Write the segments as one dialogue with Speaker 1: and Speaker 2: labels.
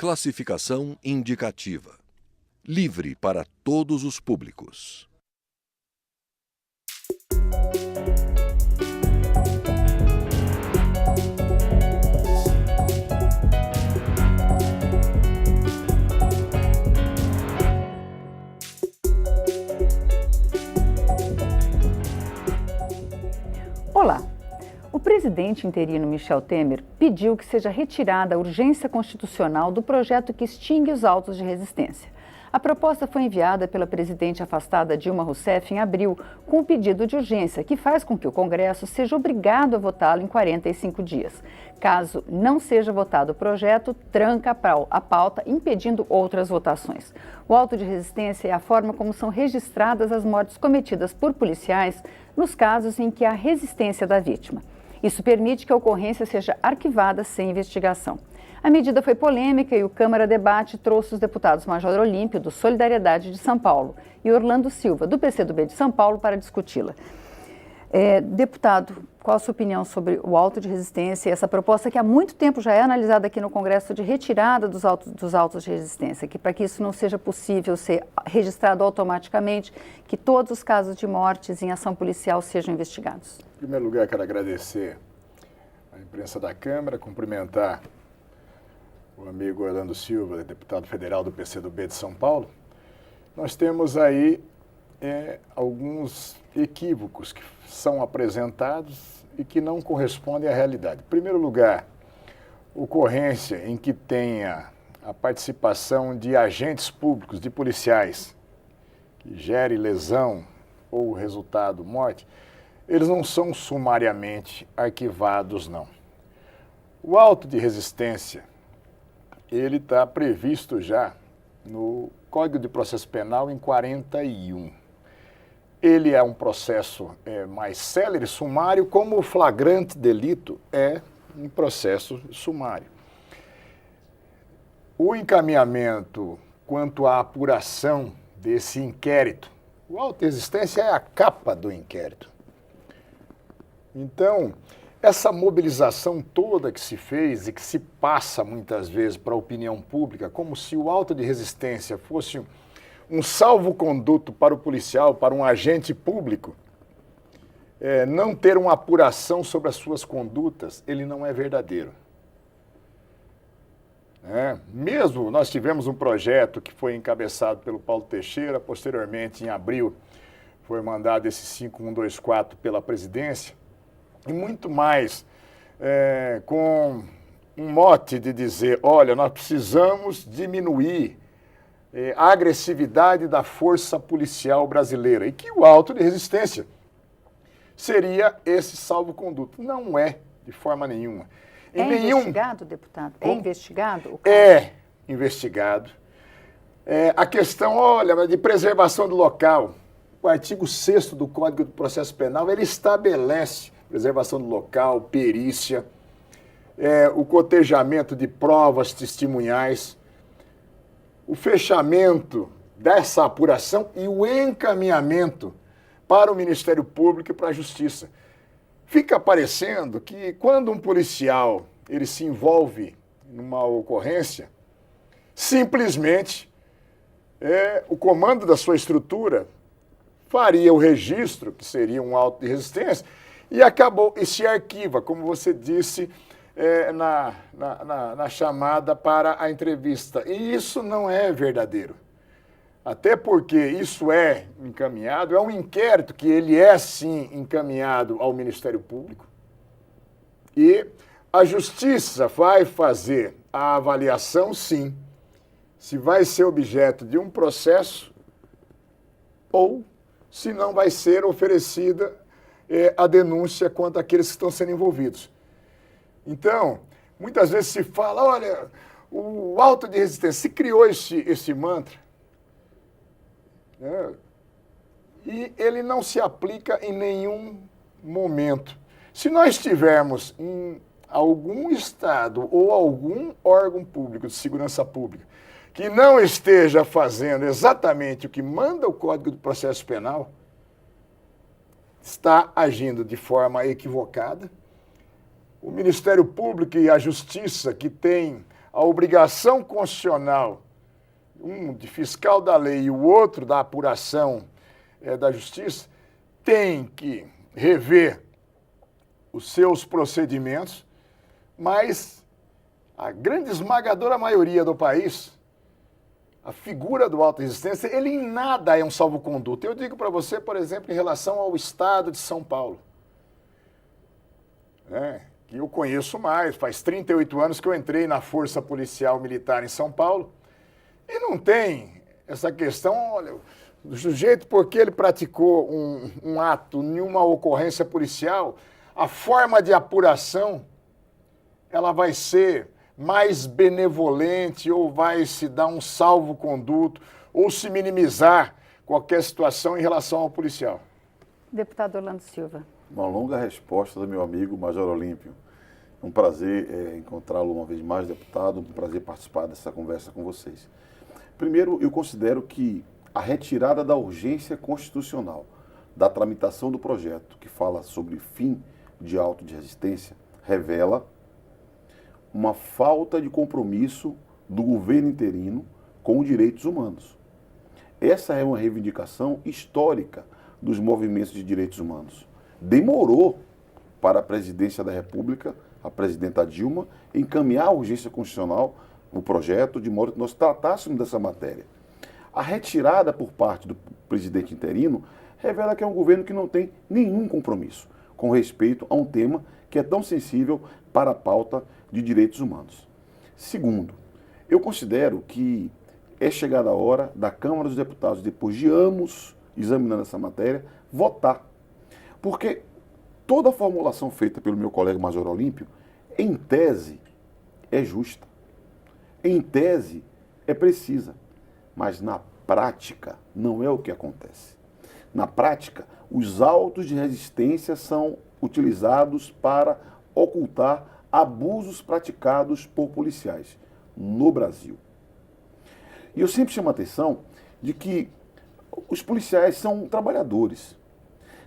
Speaker 1: Classificação indicativa. Livre para todos os públicos.
Speaker 2: Olá! O presidente interino Michel Temer pediu que seja retirada a urgência constitucional do projeto que extingue os autos de resistência. A proposta foi enviada pela presidente afastada Dilma Rousseff em abril, com um pedido de urgência que faz com que o Congresso seja obrigado a votá-lo em 45 dias. Caso não seja votado o projeto, tranca a pauta, impedindo outras votações. O auto de resistência é a forma como são registradas as mortes cometidas por policiais nos casos em que há resistência da vítima. Isso permite que a ocorrência seja arquivada sem investigação. A medida foi polêmica e o Câmara Debate trouxe os deputados Major Olímpio, do Solidariedade de São Paulo, e Orlando Silva, do PCdoB de São Paulo, para discuti-la. Deputado, qual a sua opinião sobre o auto de resistência e essa proposta que há muito tempo já é analisada aqui no Congresso de retirada dos autos de resistência, que para que isso não seja possível ser registrado automaticamente, que todos os casos de mortes em ação policial sejam investigados?
Speaker 3: Em primeiro lugar, quero agradecer à imprensa da Câmara, cumprimentar o amigo Orlando Silva, deputado federal do PCdoB de São Paulo. Nós temos aí alguns equívocos que são apresentados e que não correspondem à realidade. Em primeiro lugar, ocorrência em que tenha a participação de agentes públicos, de policiais, que gere lesão ou resultado morte, eles não são sumariamente arquivados, não. O auto de resistência, ele está previsto já no Código de Processo Penal em 41. Ele é um processo mais célere, sumário, como o flagrante delito é um processo sumário. O encaminhamento quanto à apuração desse inquérito, o auto de resistência é a capa do inquérito. Então, essa mobilização toda que se fez e que se passa muitas vezes para a opinião pública, como se o auto de resistência fosse um salvo-conduto para o policial, para um agente público, não ter uma apuração sobre as suas condutas, ele não é verdadeiro. Mesmo nós tivemos um projeto que foi encabeçado pelo Paulo Teixeira, posteriormente, em abril, foi mandado esse 5124 pela presidência, e muito mais com um mote de dizer, olha, nós precisamos diminuir a agressividade da força policial brasileira e que o auto de resistência seria esse salvo-conduto. Não é, de forma nenhuma.
Speaker 2: Investigado, deputado? É investigado? O caso?
Speaker 3: É investigado. A questão, olha, de preservação do local, o artigo 6º do Código do Processo Penal, ele estabelece preservação do local, perícia, o cotejamento de provas testemunhais, o fechamento dessa apuração e o encaminhamento para o Ministério Público e para a Justiça. Fica parecendo que quando um policial ele se envolve numa ocorrência, simplesmente o comando da sua estrutura faria o registro, que seria um auto de resistência, e se arquiva, como você disse na chamada para a entrevista. E isso não é verdadeiro. Até porque isso é encaminhado, é um inquérito que ele é sim encaminhado ao Ministério Público. E a Justiça vai fazer a avaliação, sim, se vai ser objeto de um processo ou se não vai ser oferecida a denúncia contra aqueles que estão sendo envolvidos. Então, muitas vezes se fala, olha, o auto de resistência, se criou esse mantra, e ele não se aplica em nenhum momento. Se nós tivermos em algum estado ou algum órgão público de segurança pública que não esteja fazendo exatamente o que manda o Código do Processo Penal, está agindo de forma equivocada. O Ministério Público e a Justiça, que tem a obrigação constitucional, um de fiscal da lei e o outro da apuração da justiça, tem que rever os seus procedimentos, mas a grande esmagadora maioria do país, a figura do auto de resistência, ele em nada é um salvo-conduto. Eu digo para você, por exemplo, em relação ao estado de São Paulo, né, que eu conheço mais, faz 38 anos que eu entrei na Força Policial Militar em São Paulo, e não tem essa questão, olha, do sujeito porque ele praticou um ato em uma ocorrência policial, a forma de apuração, ela vai ser mais benevolente ou vai se dar um salvo-conduto ou se minimizar qualquer situação em relação ao policial.
Speaker 2: Deputado Orlando Silva.
Speaker 4: Uma longa resposta do meu amigo Major Olímpio. É um prazer encontrá-lo uma vez mais, deputado, um prazer participar dessa conversa com vocês. Primeiro, eu considero que a retirada da urgência constitucional da tramitação do projeto que fala sobre fim de auto de resistência revela uma falta de compromisso do governo interino com os direitos humanos. Essa é uma reivindicação histórica dos movimentos de direitos humanos. Demorou para a presidência da República, a presidenta Dilma, encaminhar a urgência constitucional, o projeto, de modo que nós tratássemos dessa matéria. A retirada por parte do presidente interino revela que é um governo que não tem nenhum compromisso com respeito a um tema que é tão sensível para a pauta de direitos humanos. Segundo, eu considero que é chegada a hora da Câmara dos Deputados, depois de anos examinando essa matéria, votar. Porque toda a formulação feita pelo meu colega Major Olímpio, em tese, é justa. Em tese, é precisa. Mas na prática, não é o que acontece. Na prática, os autos de resistência são utilizados para ocultar abusos praticados por policiais no Brasil. E eu sempre chamo a atenção de que os policiais são trabalhadores.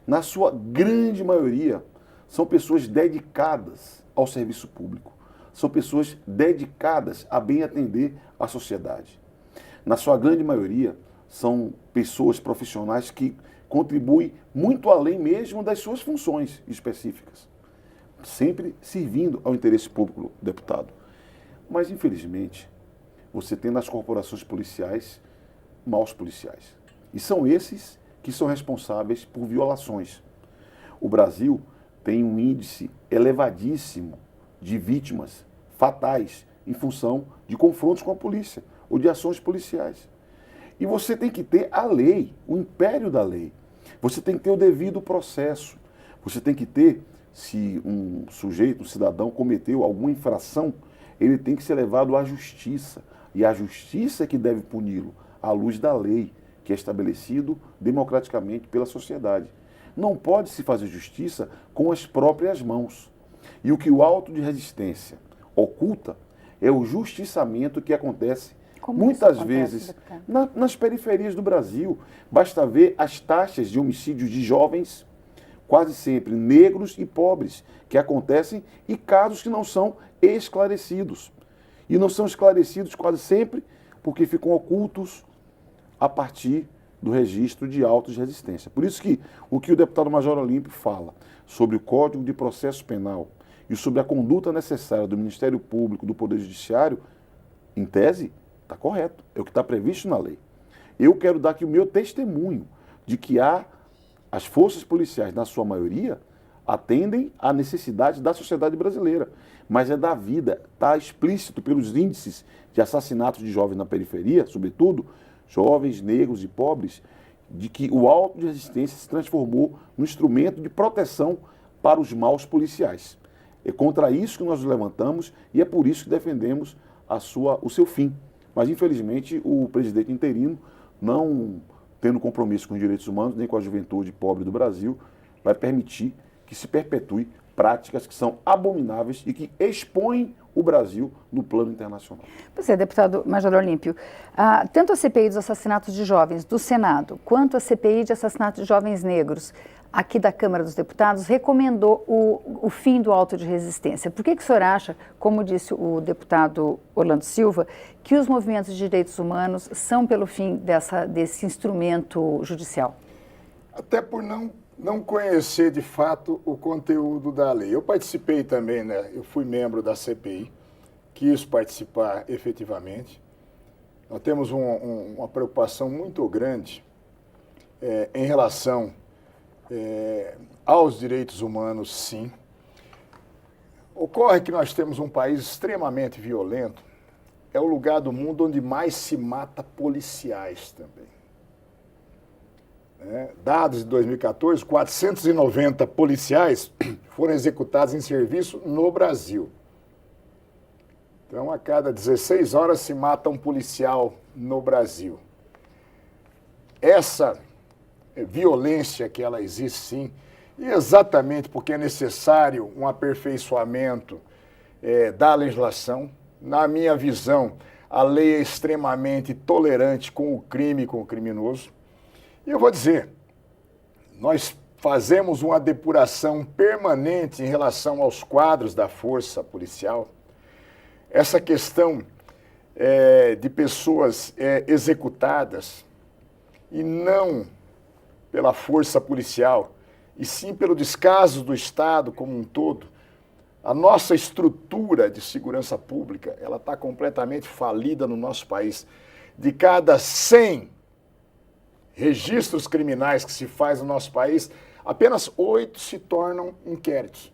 Speaker 4: Na sua grande maioria, são pessoas dedicadas ao serviço público. São pessoas dedicadas a bem atender a sociedade. Na sua grande maioria, são pessoas profissionais que contribuem muito além mesmo das suas funções específicas, sempre servindo ao interesse público, deputado. Mas, infelizmente, você tem nas corporações policiais maus policiais. E são esses que são responsáveis por violações. O Brasil tem um índice elevadíssimo de vítimas fatais em função de confrontos com a polícia ou de ações policiais. E você tem que ter a lei, o império da lei. Você tem que ter o devido processo. Você tem que ter, se um sujeito, um cidadão cometeu alguma infração, ele tem que ser levado à justiça. E a justiça é que deve puni-lo, à luz da lei, que é estabelecido democraticamente pela sociedade. Não pode se fazer justiça com as próprias mãos. E o que o auto de resistência oculta é o justiçamento que acontece muitas vezes nas periferias do Brasil. Basta ver as taxas de homicídios de jovens, quase sempre negros e pobres, que acontecem, e casos que não são esclarecidos. E não são esclarecidos quase sempre porque ficam ocultos a partir do registro de autos de resistência. Por isso que o deputado Major Olímpio fala sobre o Código de Processo Penal e sobre a conduta necessária do Ministério Público, do Poder Judiciário, em tese, está correto, é o que está previsto na lei. Eu quero dar aqui o meu testemunho de que as forças policiais, na sua maioria, atendem à necessidade da sociedade brasileira, mas é da vida, está explícito pelos índices de assassinatos de jovens na periferia, sobretudo, jovens, negros e pobres, de que o auto de resistência se transformou num instrumento de proteção para os maus policiais. É contra isso que nós nos levantamos e é por isso que defendemos o seu fim. Mas, infelizmente, o presidente interino, não tendo compromisso com os direitos humanos, nem com a juventude pobre do Brasil, vai permitir que se perpetue práticas que são abomináveis e que expõem o Brasil no plano internacional.
Speaker 2: Pois é, deputado Major Olímpio, tanto a CPI dos assassinatos de jovens do Senado, quanto a CPI de assassinatos de jovens negros, aqui da Câmara dos Deputados recomendou o fim do auto de resistência. Por que o senhor acha, como disse o deputado Orlando Silva, que os movimentos de direitos humanos são pelo fim desse instrumento judicial?
Speaker 3: Até por não conhecer de fato o conteúdo da lei. Eu participei também, né? Eu fui membro da CPI, quis participar efetivamente. Nós temos uma preocupação muito grande em relação aos direitos humanos, sim. Ocorre que nós temos um país extremamente violento, é o lugar do mundo onde mais se mata policiais também. Dados de 2014, 490 policiais foram executados em serviço no Brasil. Então, a cada 16 horas se mata um policial no Brasil. Essa violência que ela existe, sim, e exatamente porque é necessário um aperfeiçoamento da legislação. Na minha visão, a lei é extremamente tolerante com o crime e com o criminoso. E eu vou dizer, nós fazemos uma depuração permanente em relação aos quadros da força policial. Essa questão de pessoas executadas e não pela força policial, e sim pelo descaso do Estado como um todo, a nossa estrutura de segurança pública, ela está completamente falida no nosso país. De cada 100 registros criminais que se faz no nosso país, apenas 8 se tornam inquéritos.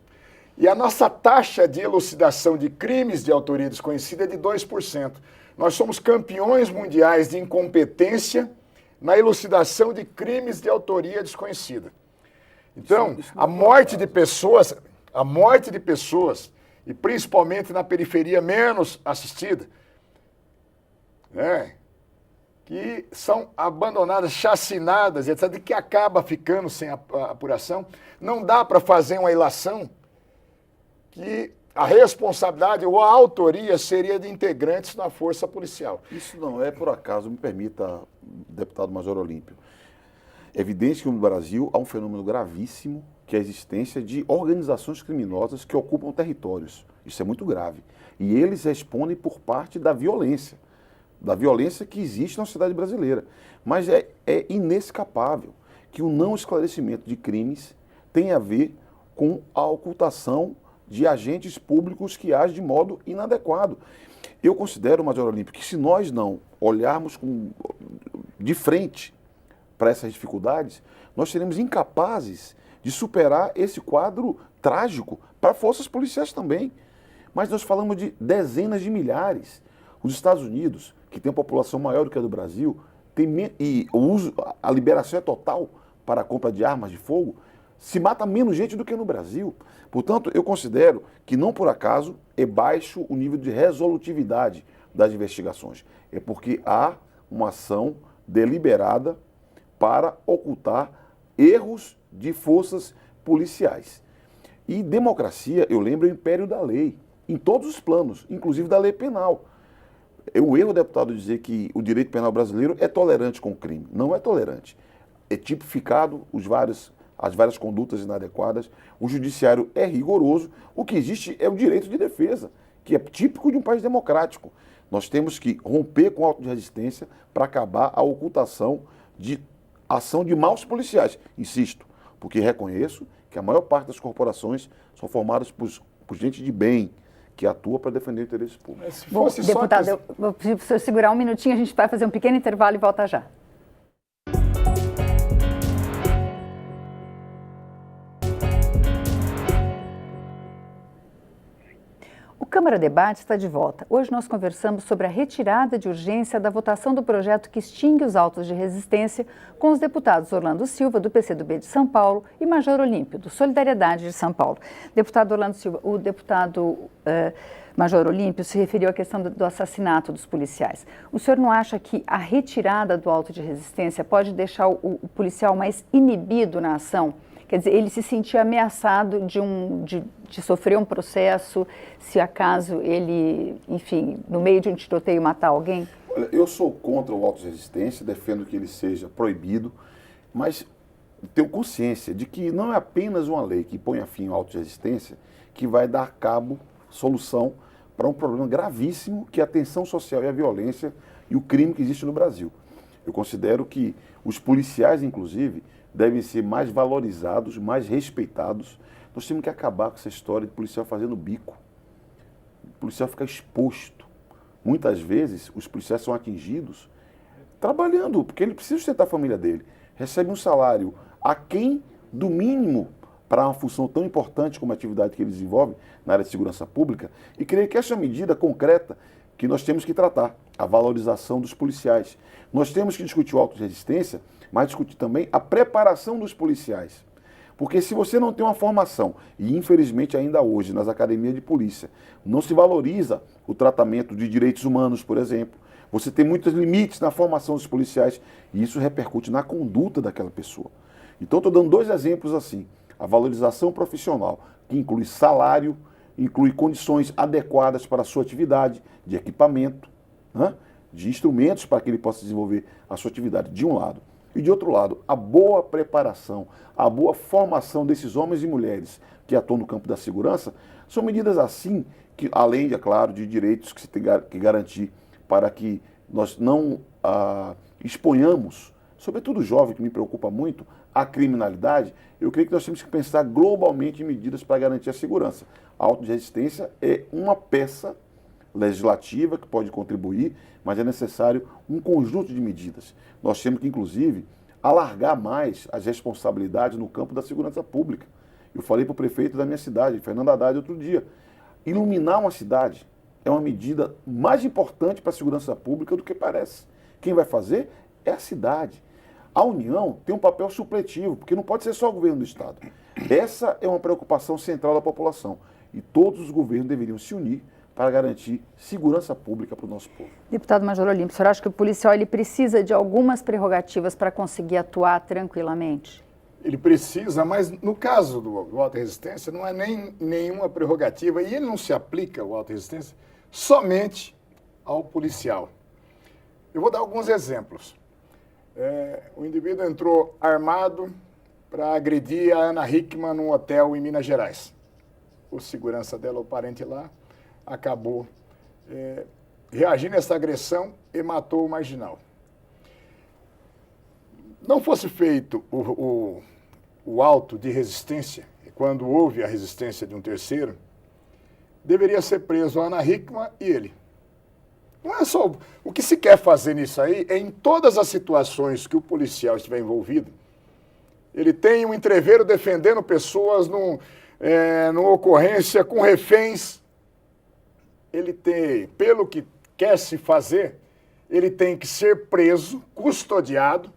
Speaker 3: E a nossa taxa de elucidação de crimes de autoria desconhecida é de 2%. Nós somos campeões mundiais de incompetência na elucidação de crimes de autoria desconhecida. Então, a morte de pessoas, e principalmente na periferia menos assistida, que são abandonadas, chacinadas, etc., que acaba ficando sem apuração, não dá para fazer uma ilação que a responsabilidade ou a autoria seria de integrantes da força policial.
Speaker 4: Isso não é por acaso, me permita, deputado Major Olímpio. É evidente que no Brasil há um fenômeno gravíssimo, que é a existência de organizações criminosas que ocupam territórios. Isso é muito grave. E eles respondem por parte da violência que existe na sociedade brasileira. Mas é inescapável que o não esclarecimento de crimes tem a ver com a ocultação de agentes públicos que agem de modo inadequado. Eu considero, Major Olímpio, que se nós não olharmos de frente para essas dificuldades, nós seremos incapazes de superar esse quadro trágico para forças policiais também. Mas nós falamos de dezenas de milhares. Os Estados Unidos, que tem uma população maior do que a do Brasil, a liberação é total para a compra de armas de fogo, se mata menos gente do que no Brasil. Portanto, eu considero que não por acaso é baixo o nível de resolutividade das investigações. É porque há uma ação deliberada para ocultar erros de forças policiais. E democracia, eu lembro, é o império da lei, em todos os planos, inclusive da lei penal. O erro, deputado, dizer que o direito penal brasileiro é tolerante com o crime. Não é tolerante. É tipificado as várias condutas inadequadas, o judiciário é rigoroso, o que existe é o direito de defesa, que é típico de um país democrático. Nós temos que romper com o auto de resistência para acabar a ocultação de ação de maus policiais, insisto, porque reconheço que a maior parte das corporações são formadas por gente de bem, que atua para defender o interesse público.
Speaker 2: Bom, deputado, eu vou pedir para o senhor segurar um minutinho, a gente vai fazer um pequeno intervalo e volta já. O Câmara Debate está de volta. Hoje nós conversamos sobre a retirada de urgência da votação do projeto que extingue os autos de resistência com os deputados Orlando Silva, do PCdoB de São Paulo, e Major Olímpio, do Solidariedade de São Paulo. Deputado Orlando Silva, o deputado Major Olímpio se referiu à questão do assassinato dos policiais. O senhor não acha que a retirada do auto de resistência pode deixar o policial mais inibido na ação? Quer dizer, ele se sentia ameaçado de sofrer um processo, se acaso ele, enfim, no meio de um tiroteio matar alguém?
Speaker 4: Olha, eu sou contra o auto de resistência, defendo que ele seja proibido, mas tenho consciência de que não é apenas uma lei que ponha fim à auto-resistência que vai dar cabo, solução para um problema gravíssimo que é a tensão social e a violência e o crime que existe no Brasil. Eu considero que os policiais, inclusive, devem ser mais valorizados, mais respeitados. Nós temos que acabar com essa história de policial fazendo bico. O policial fica exposto. Muitas vezes, os policiais são atingidos trabalhando, porque ele precisa sustentar a família dele. Recebe um salário aquém do mínimo para uma função tão importante como a atividade que ele desenvolve na área de segurança pública. E creio que essa medida concreta que nós temos que tratar, a valorização dos policiais. Nós temos que discutir a auto-resistência, mas discutir também a preparação dos policiais. Porque se você não tem uma formação, e infelizmente ainda hoje nas academias de polícia, não se valoriza o tratamento de direitos humanos, por exemplo, você tem muitos limites na formação dos policiais e isso repercute na conduta daquela pessoa. Então estou dando 2 exemplos assim, a valorização profissional, que inclui salário, inclui condições adequadas para a sua atividade, de equipamento, né? De instrumentos para que ele possa desenvolver a sua atividade, de um lado. E de outro lado, a boa preparação, a boa formação desses homens e mulheres que atuam no campo da segurança, são medidas assim, que além, é claro, de direitos que se tem que garantir para que nós não exponhamos, sobretudo o jovem, que me preocupa muito, a criminalidade, eu creio que nós temos que pensar globalmente em medidas para garantir a segurança. A auto-resistência é uma peça legislativa que pode contribuir, mas é necessário um conjunto de medidas. Nós temos que, inclusive, alargar mais as responsabilidades no campo da segurança pública. Eu falei para o prefeito da minha cidade, Fernando Haddad, outro dia, iluminar uma cidade é uma medida mais importante para a segurança pública do que parece. Quem vai fazer é a cidade. A União tem um papel supletivo, porque não pode ser só o governo do Estado. Essa é uma preocupação central da população. E todos os governos deveriam se unir para garantir segurança pública para o nosso povo.
Speaker 2: Deputado Major Olímpio, o senhor acha que o policial ele precisa de algumas prerrogativas para conseguir atuar tranquilamente?
Speaker 3: Ele precisa, mas no caso do auto-resistência não é nenhuma prerrogativa e ele não se aplica, o auto-resistência, somente ao policial. Eu vou dar alguns exemplos. O indivíduo entrou armado para agredir a Ana Hickman num hotel em Minas Gerais. O segurança dela, o parente lá, acabou reagindo a essa agressão e matou o marginal. Não fosse feito o auto de resistência, quando houve a resistência de um terceiro, deveria ser preso a Ana Hickman e ele. Não é só... O que se quer fazer nisso aí é em todas as situações que o policial estiver envolvido, ele tem um entreveiro defendendo pessoas numa ocorrência com reféns, ele tem, pelo que quer se fazer, ele tem que ser preso, custodiado,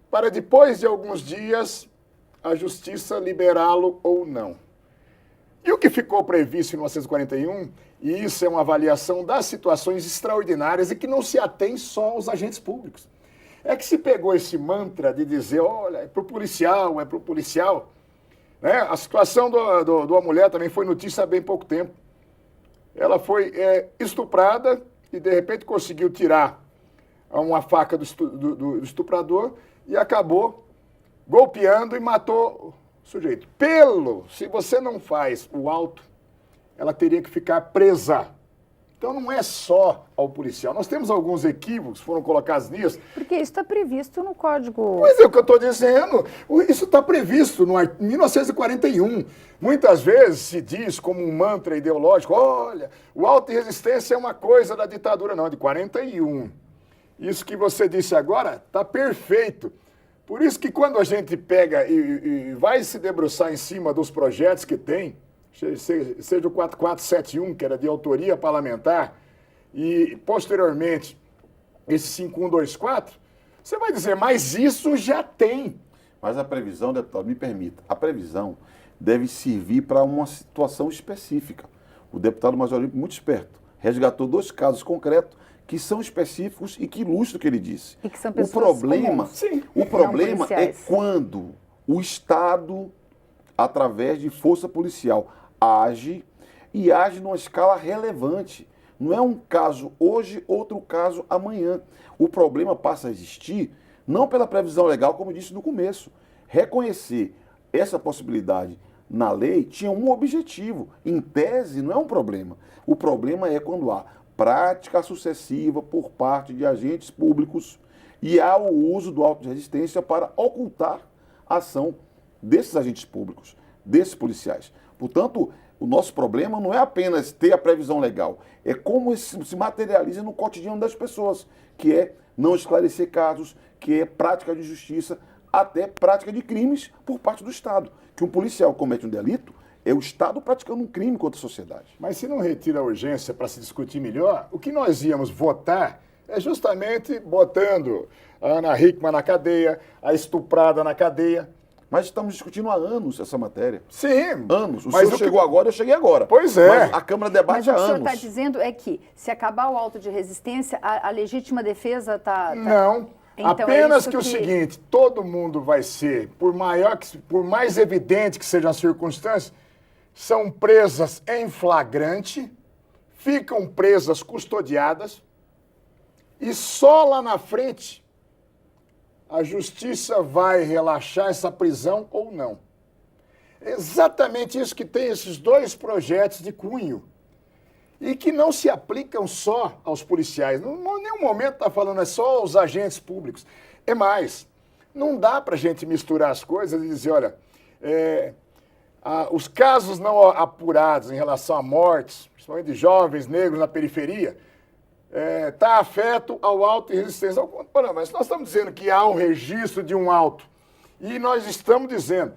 Speaker 3: para depois de alguns dias a justiça liberá-lo ou não. E o que ficou previsto em 1941, e isso é uma avaliação das situações extraordinárias e que não se atém só aos agentes públicos. É que se pegou esse mantra de dizer, olha, é pro policial, é pro policial. Né? A situação de uma mulher também foi notícia há bem pouco tempo. Ela foi estuprada e de repente conseguiu tirar uma faca do estuprador e acabou golpeando e matou o sujeito. Se você não faz o auto, ela teria que ficar presa. Então não é só ao policial. Nós temos alguns equívocos que foram colocados nisso.
Speaker 2: Porque isso está previsto no Código...
Speaker 3: Mas é o que eu estou dizendo. Isso está previsto no 1941. Muitas vezes se diz como um mantra ideológico, olha, o auto e resistência é uma coisa da ditadura. Não, de 41. Isso que você disse agora está perfeito. Por isso que quando a gente pega e vai se debruçar em cima dos projetos que tem, seja o 4471, que era de autoria parlamentar, e posteriormente esse 5124, você vai dizer, mas isso já tem.
Speaker 4: Mas a previsão, deputado, me permita, a previsão deve servir para uma situação específica. O deputado Major Olímpio, muito esperto, resgatou 2 casos concretos que são específicos e que ilustram o que ele disse.
Speaker 2: E que são pessoas comuns.
Speaker 4: O problema é quando o Estado, através de força policial, age e age numa escala relevante. Não é um caso hoje, outro caso amanhã. O problema passa a existir não pela previsão legal, como eu disse no começo, reconhecer essa possibilidade na lei tinha um objetivo. Em tese, não é um problema. O problema é quando há prática sucessiva por parte de agentes públicos e há o uso do auto de resistência para ocultar a ação desses agentes públicos, desses policiais. Portanto, o nosso problema não é apenas ter a previsão legal, é como isso se materializa no cotidiano das pessoas, que é não esclarecer casos, que é prática de justiça, até prática de crimes por parte do Estado. Que um policial comete um delito, é o Estado praticando um crime contra a sociedade.
Speaker 3: Mas se não retira a urgência para se discutir melhor, o que nós íamos votar é justamente botando a Ana Hickman na cadeia, a estuprada na cadeia.
Speaker 4: Mas estamos discutindo há anos essa matéria.
Speaker 3: Sim.
Speaker 4: Anos. O senhor chegou agora, eu cheguei agora.
Speaker 3: Pois é.
Speaker 4: Mas a Câmara debate há anos.
Speaker 2: Mas o senhor está dizendo é que, se acabar o auto de resistência, a legítima defesa está...
Speaker 3: Não. Então, apenas que o seguinte, todo mundo vai ser, por mais evidente que sejam as circunstâncias, são presas em flagrante, ficam presas custodiadas, e só lá na frente a justiça vai relaxar essa prisão ou não. É exatamente isso que tem esses dois projetos de cunho. E que não se aplicam só aos policiais. Em nenhum momento está falando é só aos agentes públicos. É mais, não dá para a gente misturar as coisas e dizer, olha, os casos não apurados em relação a mortes, principalmente de jovens negros na periferia, está afeto ao auto de resistência. Não, mas nós estamos dizendo que há um registro de um auto. E nós estamos dizendo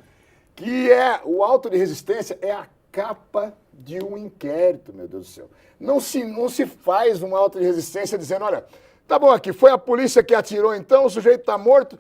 Speaker 3: que o auto de resistência é a capa de um inquérito, meu Deus do céu. Não se faz um auto de resistência dizendo, olha, tá bom aqui, foi a polícia que atirou então, o sujeito está morto,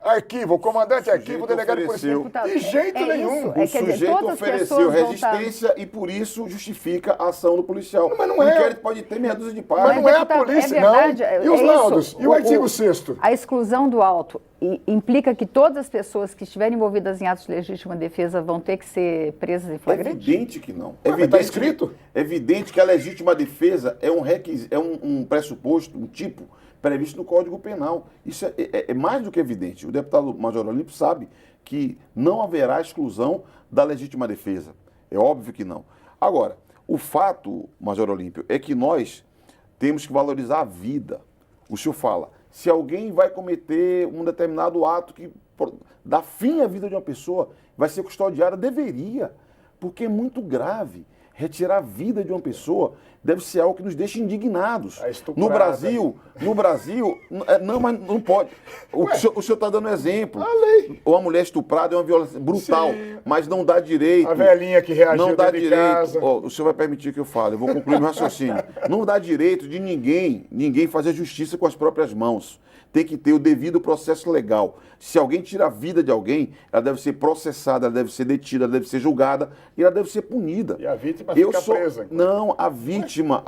Speaker 3: arquivo, o comandante arquivo, o delegado de polícia. De jeito nenhum.
Speaker 4: O sujeito ofereceu resistência e por isso justifica a ação do policial.
Speaker 3: Mas não
Speaker 4: o inquérito pode ter meia dúzia de páginas.
Speaker 3: Mas não é a polícia, não. E os laudos? E o artigo 6º?
Speaker 2: A exclusão do auto implica que todas as pessoas que estiverem envolvidas em atos de legítima defesa vão ter que ser presas em flagrante?
Speaker 4: É evidente que não.
Speaker 3: Está escrito?
Speaker 4: É evidente que a legítima defesa é um pressuposto, um tipo previsto no Código Penal. Isso é mais do que evidente. O deputado Major Olímpio sabe que não haverá exclusão da legítima defesa. É óbvio que não. Agora, o fato, Major Olímpio, é que nós temos que valorizar a vida. O senhor fala, se alguém vai cometer um determinado ato que dá fim à vida de uma pessoa, vai ser custodiada, deveria, porque é muito grave. Retirar a vida de uma pessoa deve ser algo que nos deixa indignados. No Brasil, não, mas não pode. O senhor está dando exemplo. Uma mulher estuprada é uma violência brutal, mas não dá direito.
Speaker 3: A velhinha que reagiu
Speaker 4: não dá
Speaker 3: direito. Casa.
Speaker 4: O senhor vai permitir que eu fale, eu vou concluir meu raciocínio. Não dá direito de ninguém fazer justiça com as próprias mãos. Tem que ter o devido processo legal. Se alguém tira a vida de alguém, ela deve ser processada, ela deve ser detida, ela deve ser julgada e ela deve ser punida.
Speaker 3: E a vítima fica presa.
Speaker 4: Não, a vítima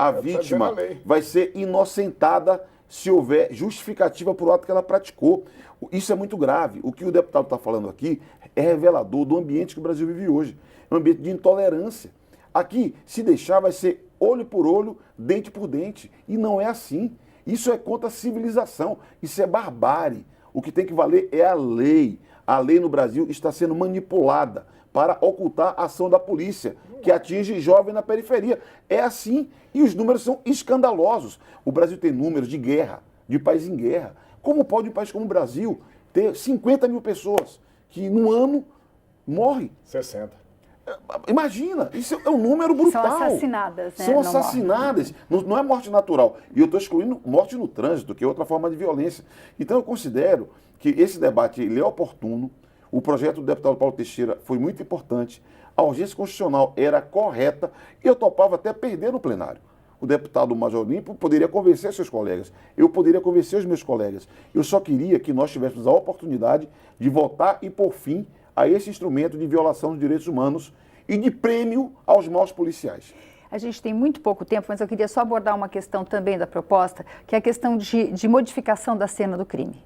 Speaker 4: vai ser inocentada se houver justificativa por ato que ela praticou. Isso é muito grave. O que o deputado está falando aqui é revelador do ambiente que o Brasil vive hoje. É um ambiente de intolerância. Aqui, se deixar, vai ser olho por olho, dente por dente. E não é assim. Isso é contra a civilização, isso é barbárie. O que tem que valer é a lei. A lei no Brasil está sendo manipulada para ocultar a ação da polícia, que atinge jovem na periferia. É assim, e os números são escandalosos. O Brasil tem números de guerra, de país em guerra. Como pode um país como o Brasil ter 50 mil pessoas que num ano morrem?
Speaker 3: 60.
Speaker 4: Imagina, isso é um número brutal.
Speaker 2: São assassinadas, né?
Speaker 4: São assassinadas, não é morte natural. E eu estou excluindo morte no trânsito, que é outra forma de violência. Então eu considero que esse debate ele é oportuno, o projeto do deputado Paulo Teixeira foi muito importante, a urgência constitucional era correta e eu topava até perder no plenário. O deputado Major Olímpio poderia convencer seus colegas, eu poderia convencer os meus colegas. Eu só queria que nós tivéssemos a oportunidade de votar e pôr fim a esse instrumento de violação dos direitos humanos e de prêmio aos maus policiais.
Speaker 2: A gente tem muito pouco tempo, mas eu queria só abordar uma questão também da proposta, que é a questão de modificação da cena do crime.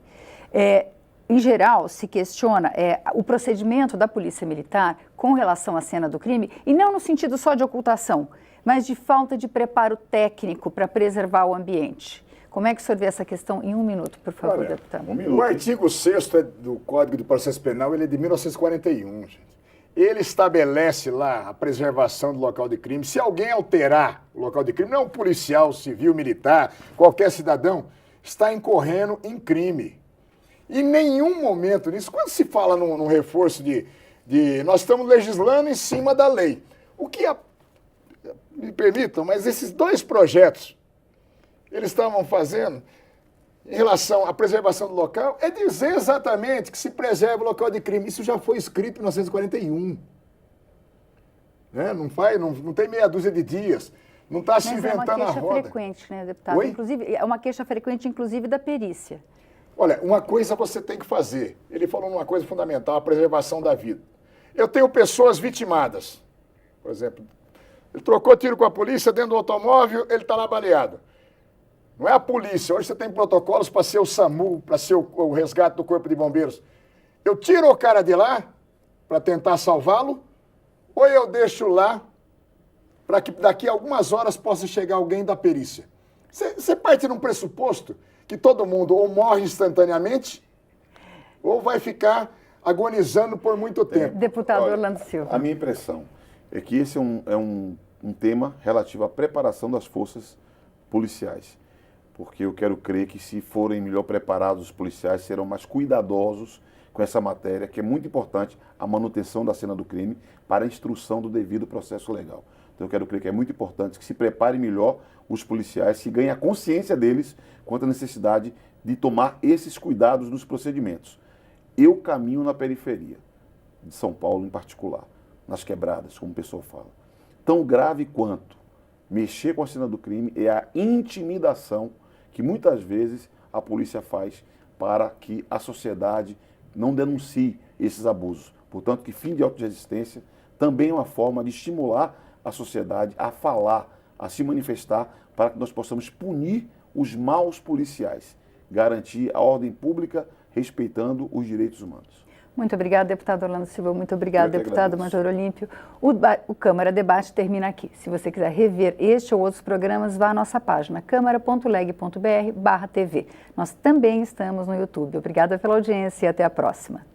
Speaker 2: Em geral, se questiona o procedimento da Polícia Militar com relação à cena do crime, e não no sentido só de ocultação, mas de falta de preparo técnico para preservar o ambiente. Como é que o senhor vê essa questão em 1 minuto, por favor,
Speaker 3: Olha,
Speaker 2: deputado?
Speaker 3: O artigo 6º do Código de Processo Penal, ele é de 1941, gente. Ele estabelece lá a preservação do local de crime. Se alguém alterar o local de crime, não é um policial, civil, militar, qualquer cidadão, está incorrendo em crime. Em nenhum momento nisso, quando se fala num reforço de nós estamos legislando em cima da lei. O que, me permitam, mas esses 2 projetos, eles estavam fazendo em relação à preservação do local, é dizer exatamente que se preserva o local de crime. Isso já foi escrito em 1941. Né? Não tem meia dúzia de dias. Não está se inventando a roda.
Speaker 2: Mas é uma queixa frequente, né, deputado?
Speaker 3: Oi?
Speaker 2: Inclusive, é uma queixa frequente, inclusive, da perícia.
Speaker 3: Olha, uma coisa você tem que fazer. Ele falou numa coisa fundamental, a preservação da vida. Eu tenho pessoas vitimadas. Por exemplo, ele trocou tiro com a polícia dentro do automóvel, ele está lá baleado. Não é a polícia. Hoje você tem protocolos para ser o SAMU, para ser o resgate do Corpo de Bombeiros. Eu tiro o cara de lá para tentar salvá-lo, ou eu deixo lá para que daqui a algumas horas possa chegar alguém da perícia. Você parte de um pressuposto que todo mundo ou morre instantaneamente ou vai ficar agonizando por muito tempo.
Speaker 2: Deputado
Speaker 4: Olha,
Speaker 2: Orlando Silva.
Speaker 4: A minha impressão é que esse é um tema relativo à preparação das forças policiais. Porque eu quero crer que, se forem melhor preparados, os policiais serão mais cuidadosos com essa matéria, que é muito importante, a manutenção da cena do crime para a instrução do devido processo legal. Então eu quero crer que é muito importante que se preparem melhor os policiais, se ganhem a consciência deles quanto à necessidade de tomar esses cuidados nos procedimentos. Eu caminho na periferia, de São Paulo em particular, nas quebradas, como o pessoal fala. Tão grave quanto mexer com a cena do crime é a intimidação que muitas vezes a polícia faz para que a sociedade não denuncie esses abusos. Portanto, que fim de autoresistência também é uma forma de estimular a sociedade a falar, a se manifestar, para que nós possamos punir os maus policiais, garantir a ordem pública respeitando os direitos humanos.
Speaker 2: Muito obrigada, deputado Orlando Silva. Muito obrigada, deputado
Speaker 4: agradeço.
Speaker 2: Major Olímpio. O Câmara Debate termina aqui. Se você quiser rever este ou outros programas, vá à nossa página câmara.leg.br/TV. Nós também estamos no YouTube. Obrigada pela audiência e até a próxima.